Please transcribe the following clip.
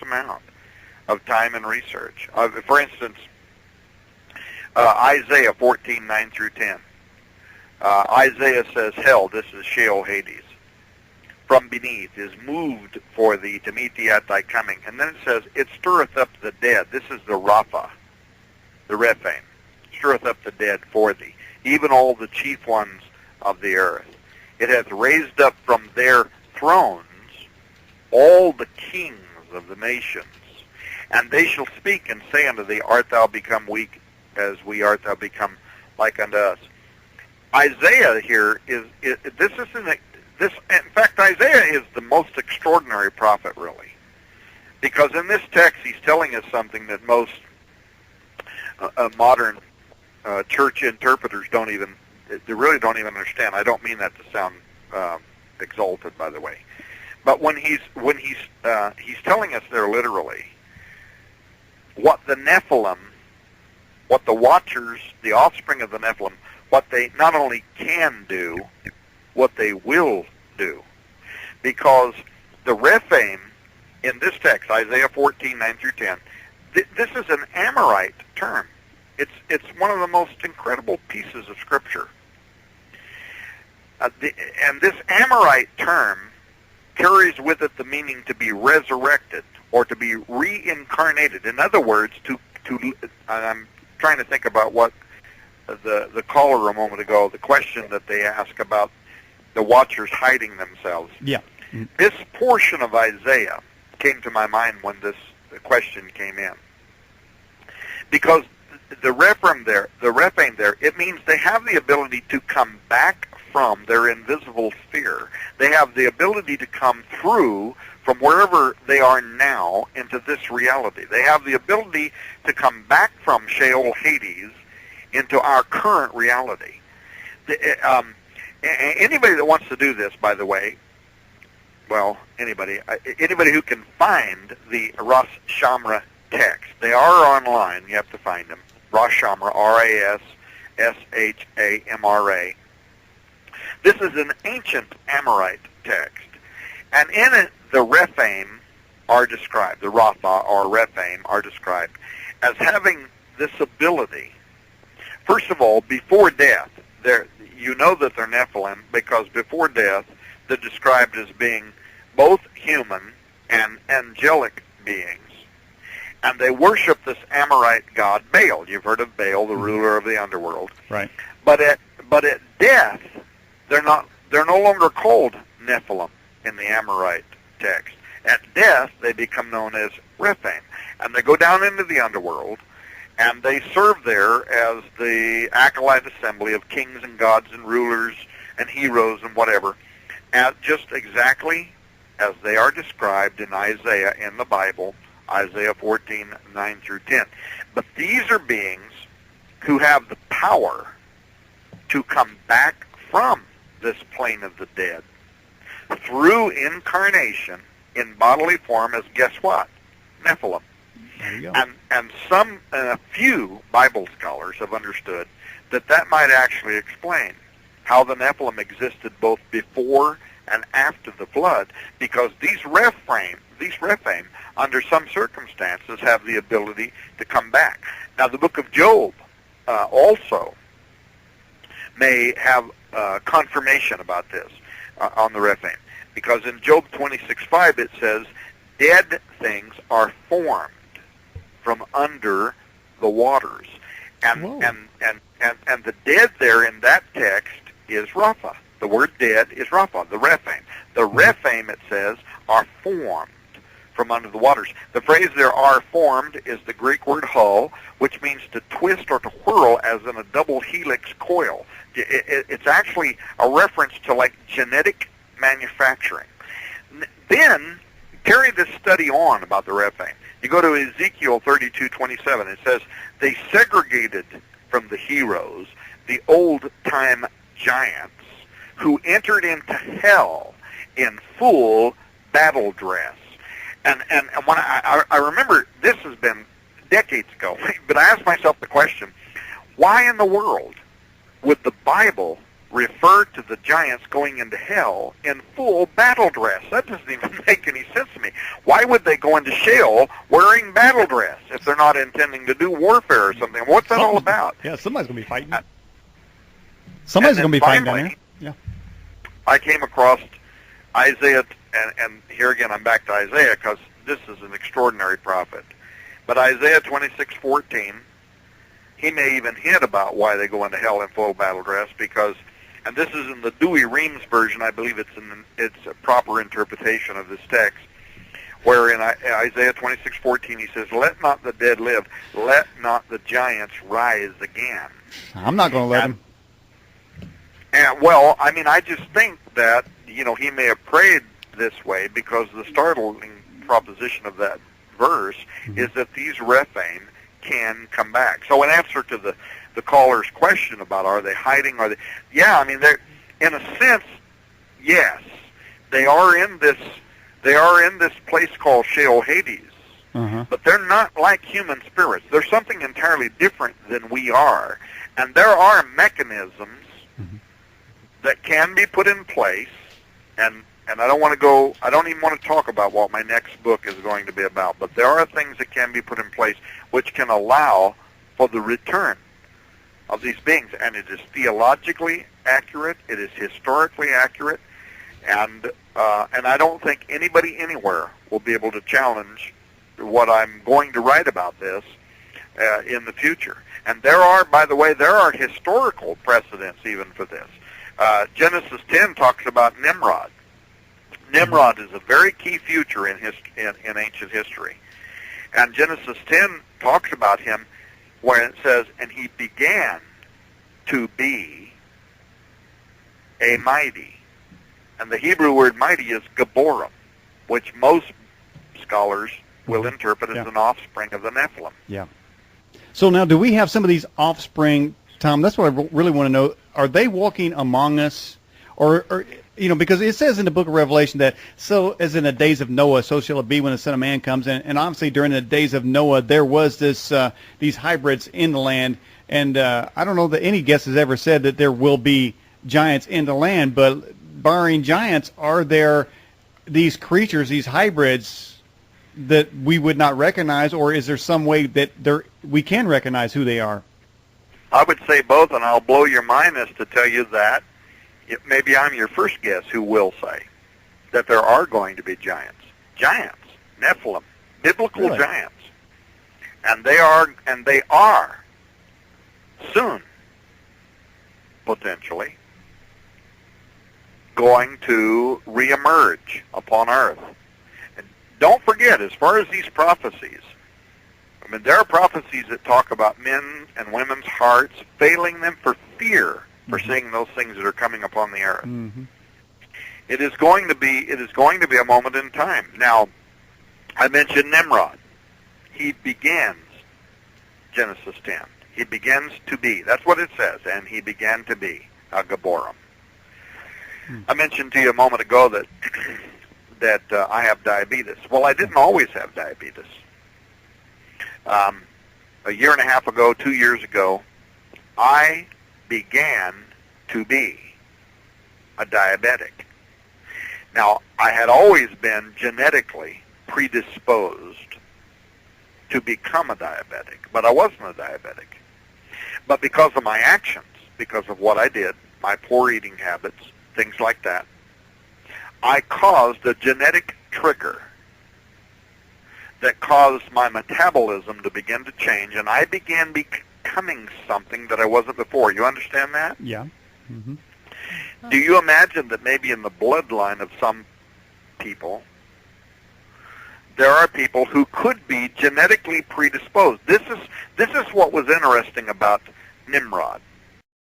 amount of time and research. For instance, Isaiah 14:9 through 10. Isaiah says, hell, this is Sheol Hades, from beneath is moved for thee to meet thee at thy coming. And then it says, it stirreth up the dead. This is the Rapha, the Rephaim. Stirreth up the dead for thee, even all the chief ones of the earth. It hath raised up from their thrones all the kings of the nations. And they shall speak and say unto thee, art thou become weak as we, art thou become like unto us? Isaiah here in fact, Isaiah is the most extraordinary prophet, really, because in this text he's telling us something that most modern church interpreters they really don't even understand. I don't mean that to sound exalted, by the way, but when he's telling us there literally what the Nephilim, what the Watchers, the offspring of the Nephilim, what they not only can do, what they will do. Because the Rephaim in this text, Isaiah 14:9 through 10, this is an Amorite term. It's one of the most incredible pieces of Scripture. And this Amorite term carries with it the meaning to be resurrected or to be reincarnated. In other words, I'm trying to think about what the caller a moment ago, the question that they asked about the Watchers hiding themselves. Yeah. This portion of Isaiah came to my mind when the question came in. Because the Rephaim there, it means they have the ability to come back from their invisible sphere. They have the ability to come through from wherever they are now into this reality. They have the ability to come back from Sheol Hades into our current reality. Anybody that wants to do this, by the way, well, anybody who can find the Ras Shamra text, they are online. You have to find them. Ras Shamra, R-A-S-S-H-A-M-R-A. This is an ancient Amorite text, and in it the Rephaim are described, the Rapha or Rephaim are described as having this ability. First of all, before death, you know that they're Nephilim because before death they're described as being both human and angelic beings. And they worship this Amorite god Baal. You've heard of Baal, the ruler of the underworld. Right. But at death, they're no longer called Nephilim in the Amorite text. At death, they become known as Rephaim. And they go down into the underworld, and they serve there as the acolyte assembly of kings and gods and rulers and heroes and whatever, just exactly as they are described in Isaiah in the Bible, Isaiah 14:9 through 10. But these are beings who have the power to come back from this plane of the dead through incarnation in bodily form as, guess what? Nephilim. There you go. And a few Bible scholars have understood that might actually explain how the Nephilim existed both before and after the flood, because these Rephaim, under some circumstances, have the ability to come back. Now, the book of Job also may have confirmation about this on the Rephaim, because in Job 26:5 it says, dead things are formed from under the waters. And the dead there in that text is Rapha. The word dead is Rapha, the Rephaim. The Rephaim, it says, are formed from under the waters. The phrase there, are formed, is the Greek word hull, which means to twist or to whirl as in a double helix coil. It's actually a reference to like genetic manufacturing. Then, carry this study on about the Rephaim. You go to Ezekiel 32:27. It says, they segregated from the heroes the old-time giants who entered into hell in full battle dress. And when I remember, this has been decades ago, but I asked myself the question, why in the world would the Bible refer to the giants going into hell in full battle dress. That doesn't even make any sense to me. Why would they go into Sheol wearing battle dress if they're not intending to do warfare or something? What's that all about? Yeah, somebody's going to be fighting. Somebody's going to be fighting down there. Yeah. I came across Isaiah, and here again I'm back to Isaiah because this is an extraordinary prophet. But Isaiah 26:14, he may even hint about why they go into hell in full battle dress because, and this is in the Dewey Reams version, I believe it's a proper interpretation of this text, where in Isaiah 26:14 he says, "Let not the dead live, let not the giants rise again." I'm not going to let him. And well, I mean, I just think that, you know, he may have prayed this way because the startling proposition of that verse is that these Rephaim can come back. So in answer to the caller's question about are they hiding, yeah, I mean, they're, in a sense, yes, they are in this place called Sheol Hades, but they're not like human spirits. They're something entirely different than we are, and there are mechanisms that can be put in place, and I don't even want to talk about what my next book is going to be about, but there are things that can be put in place which can allow for the return of these beings, and it is theologically accurate, it is historically accurate, and I don't think anybody anywhere will be able to challenge what I'm going to write about this in the future. And there are, by the way, historical precedents even for this. Genesis 10 talks about Nimrod. Nimrod is a very key figure in ancient history. And Genesis 10 talks about him where it says, and he began to be a mighty. And the Hebrew word mighty is Gaborim, which most scholars will interpret as an offspring of the Nephilim. Yeah. So now, do we have some of these offspring, Tom? That's what I really want to know. Are they walking among us? Or you know, because it says in the book of Revelation that so as in the days of Noah, so shall it be when the Son of Man comes. And obviously during the days of Noah, there was these hybrids in the land. And I don't know that any guest has ever said that there will be giants in the land. But barring giants, are there these creatures, these hybrids, that we would not recognize? Or is there some way that we can recognize who they are? I would say both, and I'll blow your mind as to tell you that maybe I'm your first guest who will say that there are going to be giants, Nephilim, biblical giants, and they are soon, potentially, going to reemerge upon earth. And don't forget, as far as these prophecies, I mean, there are prophecies that talk about men and women's hearts failing them for fear for seeing those things that are coming upon the earth. It is going to be a moment in time. Now, I mentioned Nimrod. He begins Genesis 10. He begins to be. That's what it says, and he began to be a Gaborim. I mentioned to you a moment ago that I have diabetes. Well, I didn't always have diabetes. A year and a half ago, 2 years ago, I began to be a diabetic. Now, I had always been genetically predisposed to become a diabetic, but I wasn't a diabetic. But because of my actions, because of what I did, my poor eating habits, things like that, I caused a genetic trigger that caused my metabolism to begin to change, and I began becoming something that I wasn't before. You understand that? Yeah. Do you imagine that maybe in the bloodline of some people, there are people who could be genetically predisposed? This is what was interesting about Nimrod.